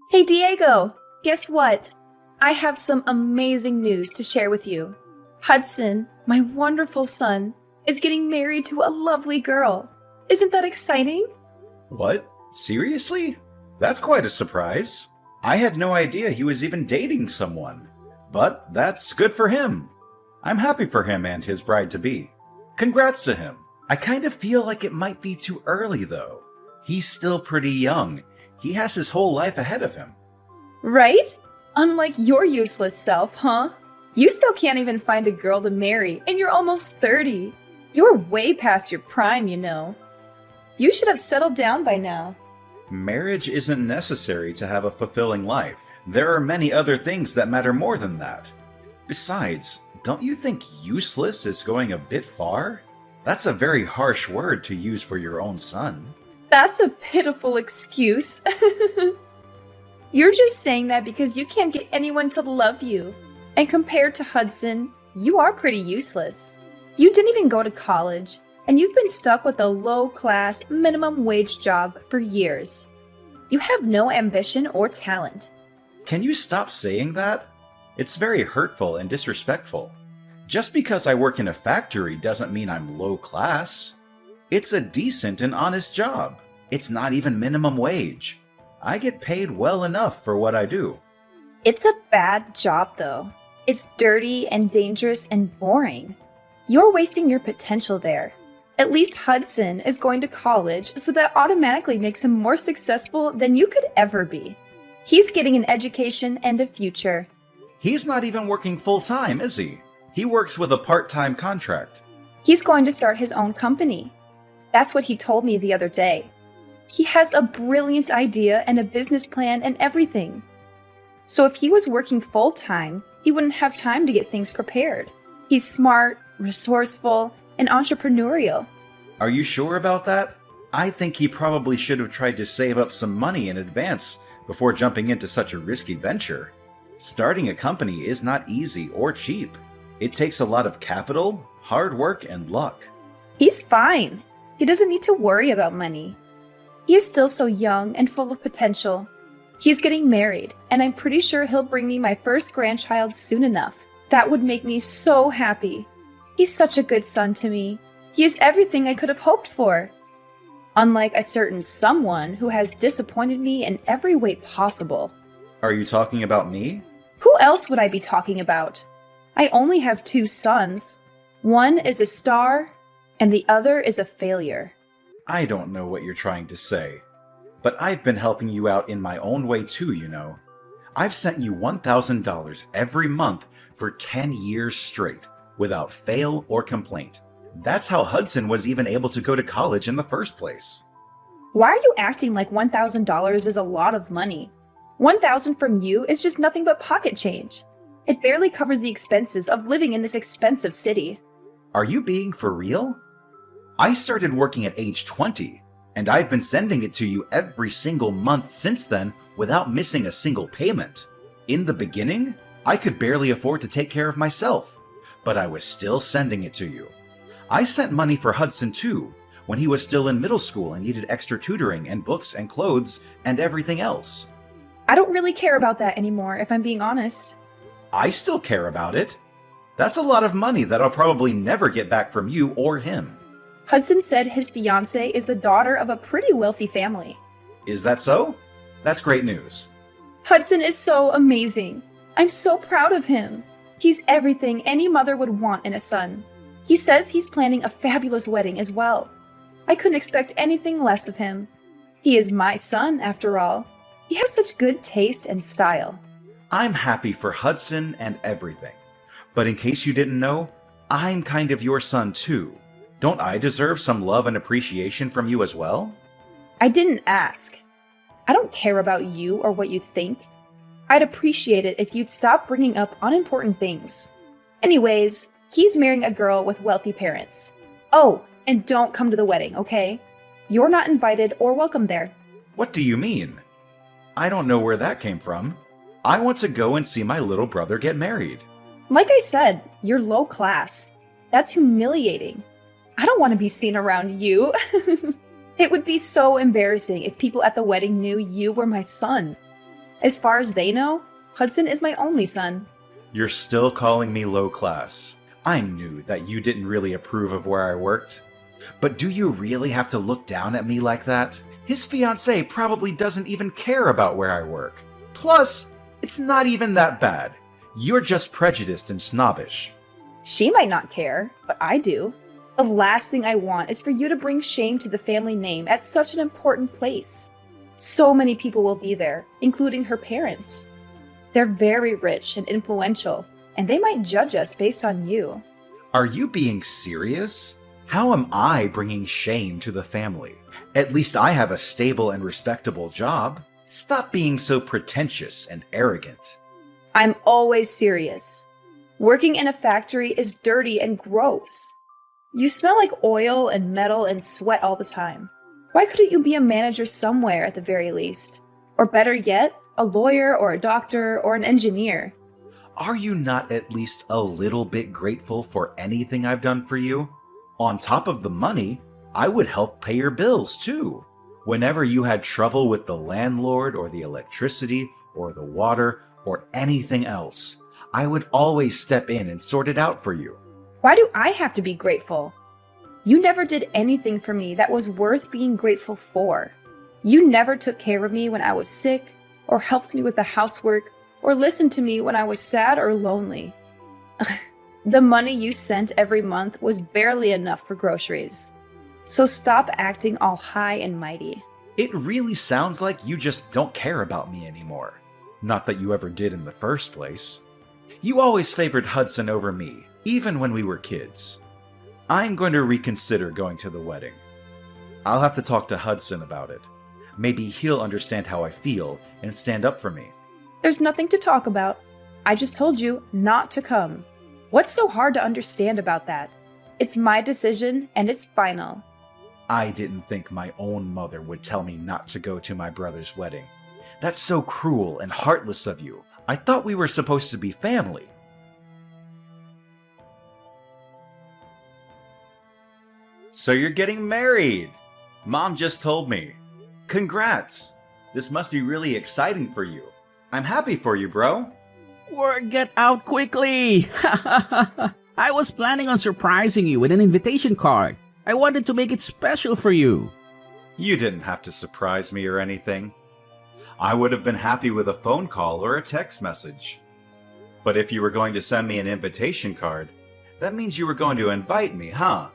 Hey Diego, guess what? I have some amazing news to share with you. Hudson, my wonderful son, is getting married to a lovely girl. Isn't that exciting? What? Seriously? That's quite a surprise. I had no idea he was even dating someone. But that's good for him. I'm happy for him and his bride-to-be. Congrats to him. I kind of feel like it might be too early, though. He's still pretty young. He has his whole life ahead of him. Right? Unlike your useless self, huh? You still can't even find a girl to marry, and you're almost 30. You're way past your prime, you know. You should have settled down by now. Marriage isn't necessary to have a fulfilling life. There are many other things that matter more than that. Besides, don't you think useless is going a bit far? That's a very harsh word to use for your own son. That's a pitiful excuse. You're just saying that because you can't get anyone to love you. And compared to Hudson, you are pretty useless. You didn't even go to college, and you've been stuck with a low-class, minimum-wage job for years. You have no ambition or talent. Can you stop saying that? It's very hurtful and disrespectful. Just because I work in a factory doesn't mean I'm low class. It's a decent and honest job. It's not even minimum wage. I get paid well enough for what I do. It's a bad job, though. It's dirty and dangerous and boring. You're wasting your potential there. At least Hudson is going to college, so that automatically makes him more successful than you could ever be. He's getting an education and a future. He's not even working full-time, is he? He works with a part-time contract. He's going to start his own company. That's what he told me the other day. He has a brilliant idea and a business plan and everything. So if he was working full-time, he wouldn't have time to get things prepared. He's smart, resourceful, and entrepreneurial. Are you sure about that? I think he probably should have tried to save up some money in advance before jumping into such a risky venture. Starting a company is not easy or cheap. It takes a lot of capital, hard work, and luck. He's fine. He doesn't need to worry about money. He is still so young and full of potential. He's getting married, and I'm pretty sure he'll bring me my first grandchild soon enough. That would make me so happy. He's such a good son to me. He is everything I could have hoped for. Unlike a certain someone who has disappointed me in every way possible. Are you talking about me? Who else would I be talking about? I only have two sons. One is a star, and the other is a failure. I don't know what you're trying to say. But I've been helping you out in my own way too, you know. I've sent you $1,000 every month for 10 years straight, without fail or complaint. That's how Hudson was even able to go to college in the first place. Why are you acting like $1,000 is a lot of money? $1,000 from you is just nothing but pocket change. It barely covers the expenses of living in this expensive city. Are you being for real? I started working at age 20, and I've been sending it to you every single month since then without missing a single payment. In the beginning, I could barely afford to take care of myself, but I was still sending it to you. I sent money for Hudson too, when he was still in middle school and needed extra tutoring and books and clothes and everything else. I don't really care about that anymore, if I'm being honest. I still care about it. That's a lot of money that I'll probably never get back from you or him. Hudson said his fiancée is the daughter of a pretty wealthy family. Is that so? That's great news. Hudson is so amazing. I'm so proud of him. He's everything any mother would want in a son. He says he's planning a fabulous wedding as well. I couldn't expect anything less of him. He is my son, after all. He has such good taste and style. I'm happy for Hudson and everything. But in case you didn't know, I'm kind of your son too. Don't I deserve some love and appreciation from you as well? I didn't ask. I don't care about you or what you think. I'd appreciate it if you'd stop bringing up unimportant things. Anyways, he's marrying a girl with wealthy parents. Oh, and don't come to the wedding, okay? You're not invited or welcome there. What do you mean? I don't know where that came from. I want to go and see my little brother get married. Like I said, you're low class. That's humiliating. I don't want to be seen around you. It would be so embarrassing if people at the wedding knew you were my son. As far as they know, Hudson is my only son. You're still calling me low class. I knew that you didn't really approve of where I worked. But do you really have to look down at me like that? His fiancée probably doesn't even care about where I work. Plus, it's not even that bad. You're just prejudiced and snobbish. She might not care, but I do. The last thing I want is for you to bring shame to the family name at such an important place. So many people will be there, including her parents. They're very rich and influential, and they might judge us based on you. Are you being serious? How am I bringing shame to the family? At least I have a stable and respectable job. Stop being so pretentious and arrogant. I'm always serious. Working in a factory is dirty and gross. You smell like oil and metal and sweat all the time. Why couldn't you be a manager somewhere at the very least? Or better yet, a lawyer or a doctor or an engineer? Are you not at least a little bit grateful for anything I've done for you? On top of the money, I would help pay your bills too. Whenever you had trouble with the landlord or the electricity or the water or anything else, I would always step in and sort it out for you. Why do I have to be grateful? You never did anything for me that was worth being grateful for. You never took care of me when I was sick, or helped me with the housework, or listened to me when I was sad or lonely. The money you sent every month was barely enough for groceries. So stop acting all high and mighty. It really sounds like you just don't care about me anymore. Not that you ever did in the first place. You always favored Hudson over me, even when we were kids. I'm going to reconsider going to the wedding. I'll have to talk to Hudson about it. Maybe he'll understand how I feel and stand up for me. There's nothing to talk about. I just told you not to come. What's so hard to understand about that? It's my decision and it's final. I didn't think my own mother would tell me not to go to my brother's wedding. That's so cruel and heartless of you. I thought we were supposed to be family. So you're getting married! Mom just told me. Congrats! This must be really exciting for you. I'm happy for you, bro. Word get out quickly! I was planning on surprising you with an invitation card. I wanted to make it special for you. You didn't have to surprise me or anything. I would have been happy with a phone call or a text message. But if you were going to send me an invitation card, that means you were going to invite me, huh?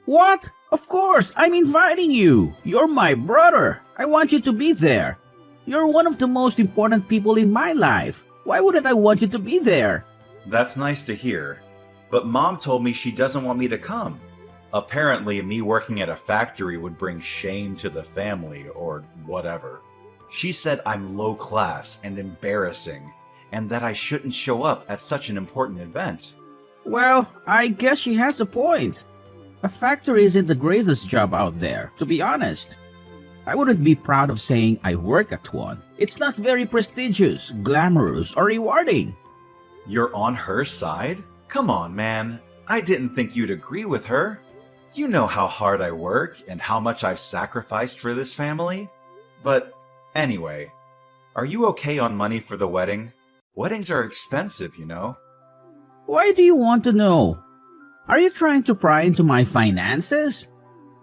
What? Of course, I'm inviting you. You're my brother. I want you to be there. You're one of the most important people in my life. Why wouldn't I want you to be there? That's nice to hear. But Mom told me she doesn't want me to come. Apparently, me working at a factory would bring shame to the family or whatever. She said I'm low class and embarrassing, and that I shouldn't show up at such an important event. Well, I guess she has a point. A factory isn't the greatest job out there, to be honest. I wouldn't be proud of saying I work at one. It's not very prestigious, glamorous, or rewarding. You're on her side? Come on, man. I didn't think you'd agree with her. You know how hard I work and how much I've sacrificed for this family. But anyway, are you okay on money for the wedding? Weddings are expensive, you know. Why do you want to know? Are you trying to pry into my finances?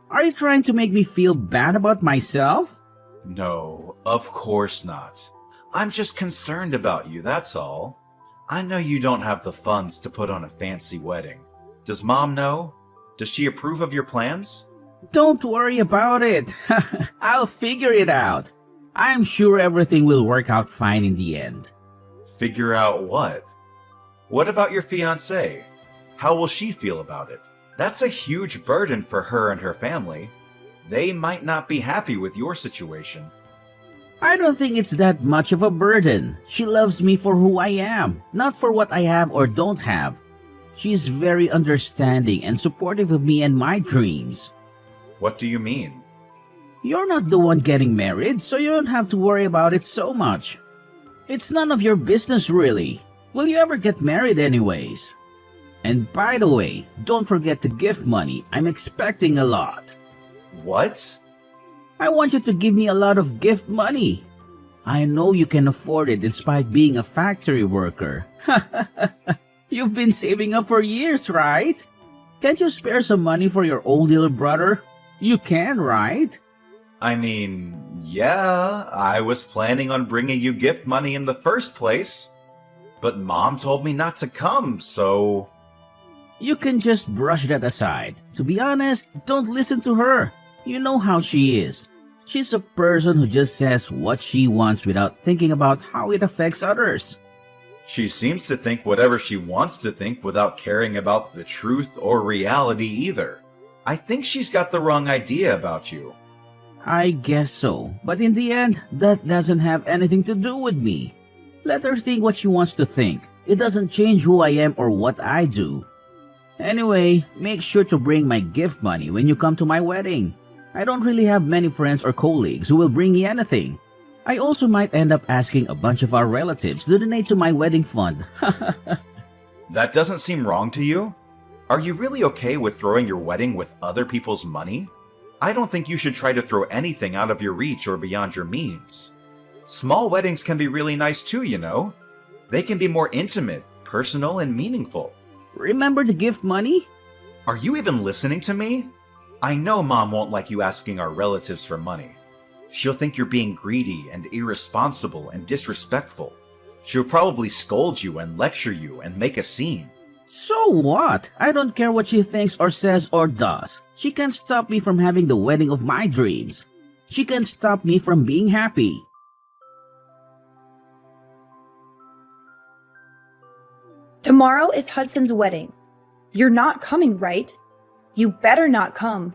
Are you trying to make me feel bad about myself? No, of course not. I'm just concerned about you, that's all. I know you don't have the funds to put on a fancy wedding. Does Mom know? Does she approve of your plans? Don't worry about it. I'll figure it out. I'm sure everything will work out fine in the end. Figure out what? What about your fiancée? How will she feel about it? That's a huge burden for her and her family. They might not be happy with your situation. I don't think it's that much of a burden. She loves me for who I am, not for what I have or don't have. She's very understanding and supportive of me and my dreams. What do you mean? You're not the one getting married, so you don't have to worry about it so much. It's none of your business, really. Will you ever get married anyways? And by the way, don't forget the gift money. I'm expecting a lot. What? I want you to give me a lot of gift money. I know you can afford it despite being a factory worker. You've been saving up for years, right? Can't you spare some money for your old little brother? You can, right? I mean, yeah, I was planning on bringing you gift money in the first place. But Mom told me not to come, so... You can just brush that aside. To be honest, don't listen to her. You know how she is. She's a person who just says what she wants without thinking about how it affects others. She seems to think whatever she wants to think without caring about the truth or reality either. I think she's got the wrong idea about you. I guess so, but in the end, that doesn't have anything to do with me. Let her think what she wants to think. It doesn't change who I am or what I do. Anyway, make sure to bring my gift money when you come to my wedding. I don't really have many friends or colleagues who will bring me anything. I also might end up asking a bunch of our relatives to donate to my wedding fund. That doesn't seem wrong to you? Are you really okay with throwing your wedding with other people's money? I don't think you should try to throw anything out of your reach or beyond your means. Small weddings can be really nice too, you know? They can be more intimate, personal, and meaningful. Remember the gift money? Are you even listening to me? I know Mom won't like you asking our relatives for money. She'll think you're being greedy and irresponsible and disrespectful. She'll probably scold you and lecture you and make a scene. So what? I don't care what she thinks or says or does. She can't stop me from having the wedding of my dreams. She can't stop me from being happy. Tomorrow is Hudson's wedding. You're not coming, right? You better not come.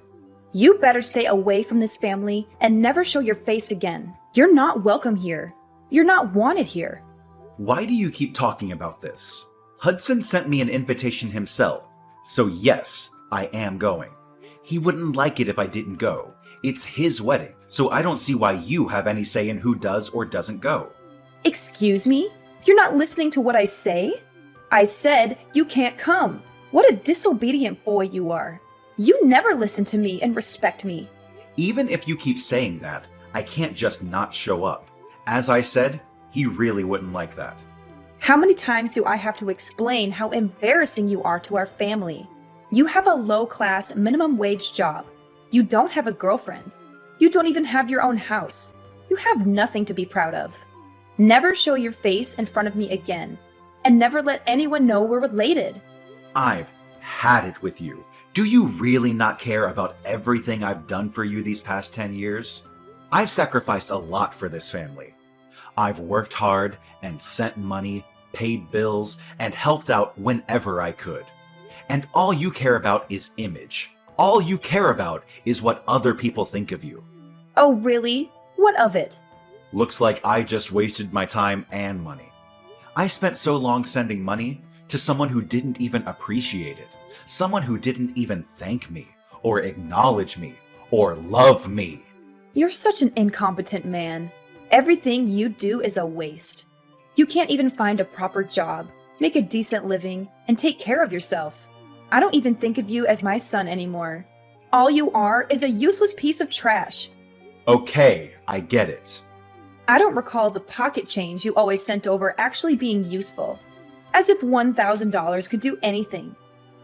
You better stay away from this family and never show your face again. You're not welcome here. You're not wanted here. Why do you keep talking about this? Hudson sent me an invitation himself, so yes, I am going. He wouldn't like it if I didn't go. It's his wedding, so I don't see why you have any say in who does or doesn't go. Excuse me? You're not listening to what I say? I said you can't come. What a disobedient boy you are. You never listen to me and respect me. Even if you keep saying that, I can't just not show up. As I said, he really wouldn't like that. How many times do I have to explain how embarrassing you are to our family? You have a low-class, minimum wage job. You don't have a girlfriend. You don't even have your own house. You have nothing to be proud of. Never show your face in front of me again, and never let anyone know we're related. I've had it with you. Do you really not care about everything I've done for you these past 10 years? I've sacrificed a lot for this family. I've worked hard and sent money, paid bills, and helped out whenever I could. And all you care about is image. All you care about is what other people think of you. Oh, really? What of it? Looks like I just wasted my time and money. I spent so long sending money to someone who didn't even appreciate it. Someone who didn't even thank me, or acknowledge me, or love me. You're such an incompetent man. Everything you do is a waste. You can't even find a proper job, make a decent living, and take care of yourself. I don't even think of you as my son anymore. All you are is a useless piece of trash. Okay, I get it. I don't recall the pocket change you always sent over actually being useful. As if $1,000 could do anything.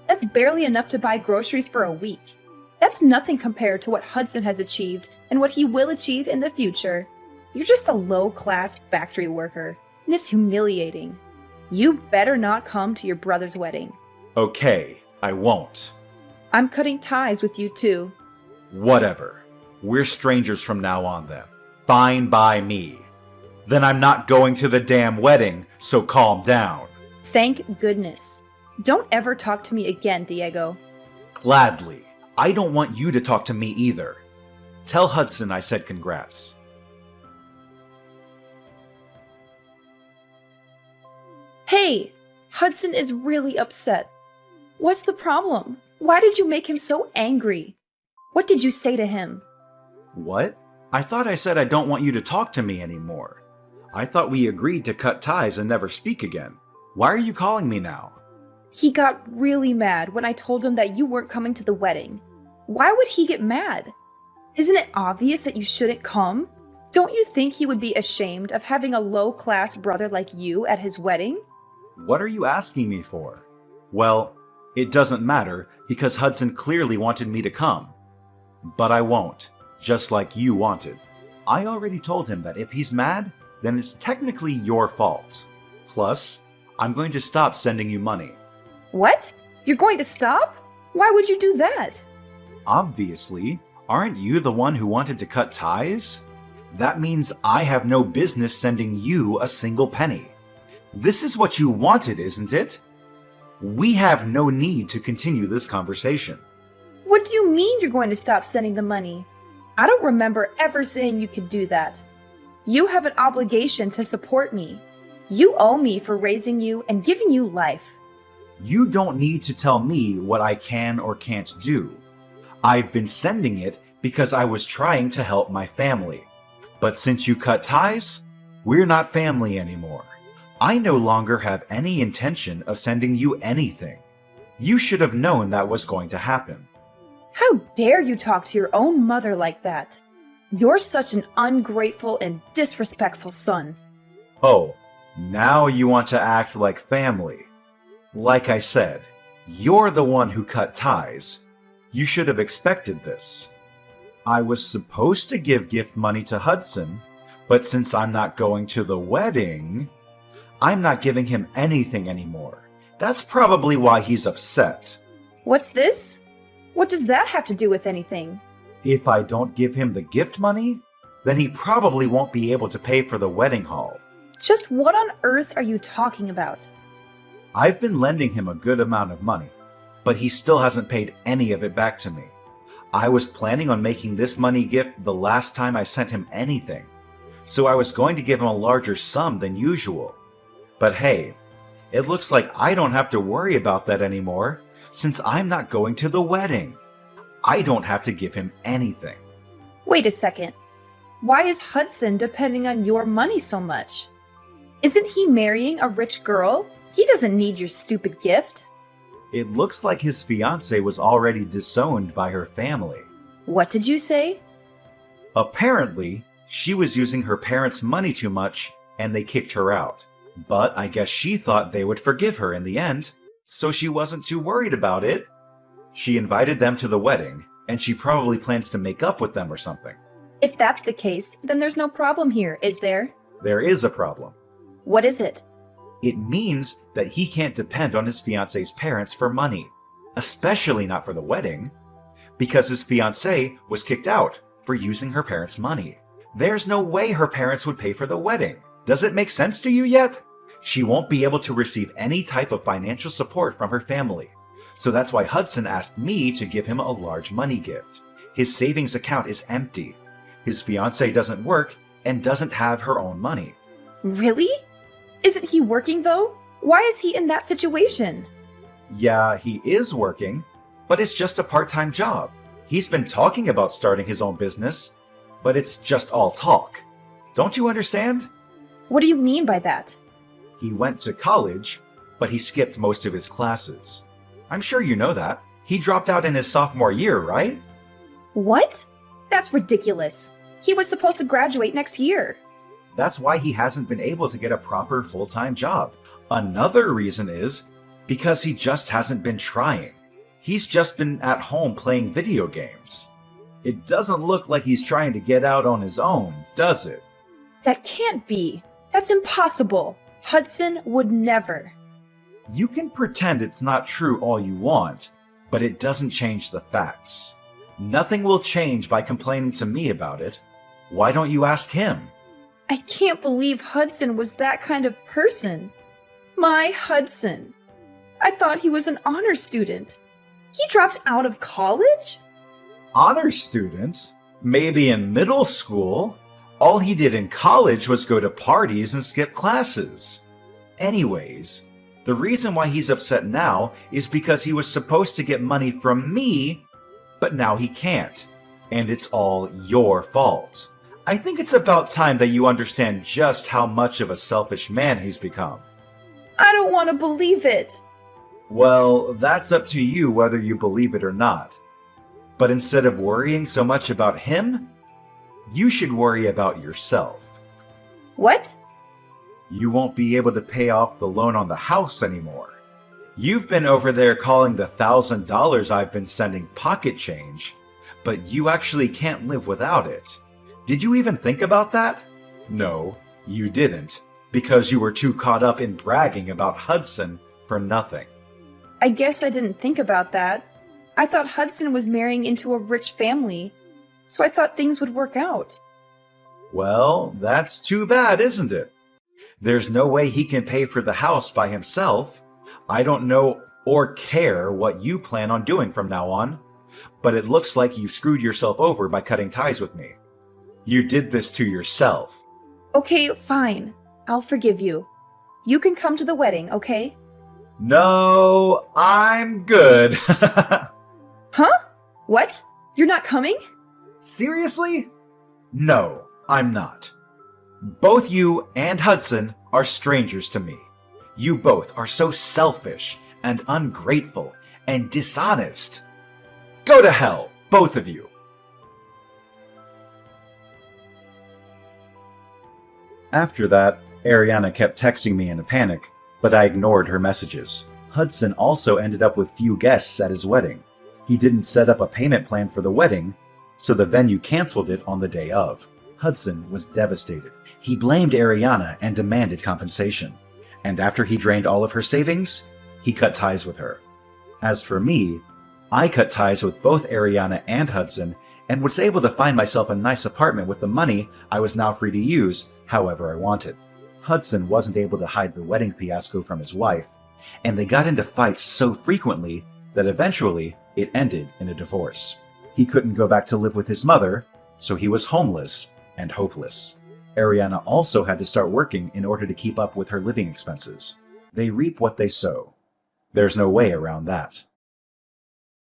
That's barely enough to buy groceries for a week. That's nothing compared to what Hudson has achieved and what he will achieve in the future. You're just a low-class factory worker, and it's humiliating. You better not come to your brother's wedding. Okay, I won't. I'm cutting ties with you too. Whatever. We're strangers from now on then. Fine by me. Then I'm not going to the damn wedding, so calm down. Thank goodness. Don't ever talk to me again, Diego. Gladly. I don't want you to talk to me either. Tell Hudson I said congrats. Hey! Hudson is really upset. What's the problem? Why did you make him so angry? What did you say to him? What? I thought I said I don't want you to talk to me anymore. I thought we agreed to cut ties and never speak again. Why are you calling me now? He got really mad when I told him that you weren't coming to the wedding. Why would he get mad? Isn't it obvious that you shouldn't come? Don't you think he would be ashamed of having a low-class brother like you at his wedding? What are you asking me for? Well, it doesn't matter because Hudson clearly wanted me to come. But I won't, just like you wanted. I already told him that if he's mad, then it's technically your fault. Plus, I'm going to stop sending you money. What? You're going to stop? Why would you do that? Obviously, aren't you the one who wanted to cut ties? That means I have no business sending you a single penny. This is what you wanted, isn't it? We have no need to continue this conversation. What do you mean you're going to stop sending the money? I don't remember ever saying you could do that. You have an obligation to support me. You owe me for raising you and giving you life. You don't need to tell me what I can or can't do. I've been sending it because I was trying to help my family. But since you cut ties, we're not family anymore. I no longer have any intention of sending you anything. You should have known that was going to happen. How dare you talk to your own mother like that? You're such an ungrateful and disrespectful son. Oh, now you want to act like family. Like I said, you're the one who cut ties. You should have expected this. I was supposed to give gift money to Hudson, but since I'm not going to the wedding, I'm not giving him anything anymore. That's probably why he's upset. What's this? What does that have to do with anything? If I don't give him the gift money, then he probably won't be able to pay for the wedding hall. Just what on earth are you talking about? I've been lending him a good amount of money, but he still hasn't paid any of it back to me. I was planning on making this money gift the last time I sent him anything, so I was going to give him a larger sum than usual. But hey, it looks like I don't have to worry about that anymore since I'm not going to the wedding. I don't have to give him anything. Wait a second. Why is Hudson depending on your money so much? Isn't he marrying a rich girl? He doesn't need your stupid gift. It looks like his fiancée was already disowned by her family. What did you say? Apparently, she was using her parents' money too much and they kicked her out. But I guess she thought they would forgive her in the end, so she wasn't too worried about it. She invited them to the wedding, and she probably plans to make up with them or something. If that's the case, then there's no problem here, is there? There is a problem. What is it? It means that he can't depend on his fiancée's parents for money, especially not for the wedding, because his fiancée was kicked out for using her parents' money. There's no way her parents would pay for the wedding. Does it make sense to you yet? She won't be able to receive any type of financial support from her family. So that's why Hudson asked me to give him a large money gift. His savings account is empty. His fiancée doesn't work and doesn't have her own money. Really? Isn't he working though? Why is he in that situation? Yeah, he is working, but it's just a part-time job. He's been talking about starting his own business, but it's just all talk. Don't you understand? What do you mean by that? He went to college, but he skipped most of his classes. I'm sure you know that. He dropped out in his sophomore year, right? What? That's ridiculous. He was supposed to graduate next year. That's why he hasn't been able to get a proper full-time job. Another reason is because he just hasn't been trying. He's just been at home playing video games. It doesn't look like he's trying to get out on his own, does it? That can't be. That's impossible. Hudson would never. You can pretend it's not true all you want, but it doesn't change the facts. Nothing will change by complaining to me about it. Why don't you ask him? I can't believe Hudson was that kind of person. My Hudson. I thought he was an honor student. He dropped out of college? Honor student? Maybe in middle school? All he did in college was go to parties and skip classes. Anyways, the reason why he's upset now is because he was supposed to get money from me, but now he can't. And it's all your fault. I think it's about time that you understand just how much of a selfish man he's become. I don't want to believe it. Well, that's up to you whether you believe it or not. But instead of worrying so much about him, You should worry about yourself. What? You won't be able to pay off the loan on the house anymore. You've been over there calling the $1,000 I've been sending pocket change, but you actually can't live without it. Did you even think about that? No, you didn't, because you were too caught up in bragging about Hudson for nothing. I guess I didn't think about that. I thought Hudson was marrying into a rich family, so I thought things would work out. Well, that's too bad, isn't it? There's no way he can pay for the house by himself. I don't know or care what you plan on doing from now on, but it looks like you screwed yourself over by cutting ties with me. You did this to yourself. Okay, fine. I'll forgive you. You can come to the wedding, okay? No, I'm good. Huh? What? You're not coming? Seriously? No, I'm not. Both you and Hudson are strangers to me. You both are so selfish and ungrateful and dishonest. Go to hell, both of you. After that, Ariana kept texting me in a panic, but I ignored her messages. Hudson also ended up with few guests at his wedding. He didn't set up a payment plan for the wedding, so the venue canceled it on the day of. Hudson was devastated. He blamed Ariana and demanded compensation. And after he drained all of her savings, he cut ties with her. As for me, I cut ties with both Ariana and Hudson and was able to find myself a nice apartment with the money I was now free to use however I wanted. Hudson wasn't able to hide the wedding fiasco from his wife, and they got into fights so frequently that eventually it ended in a divorce. He couldn't go back to live with his mother, so he was homeless and hopeless. Ariana also had to start working in order to keep up with her living expenses. They reap what they sow. There's no way around that.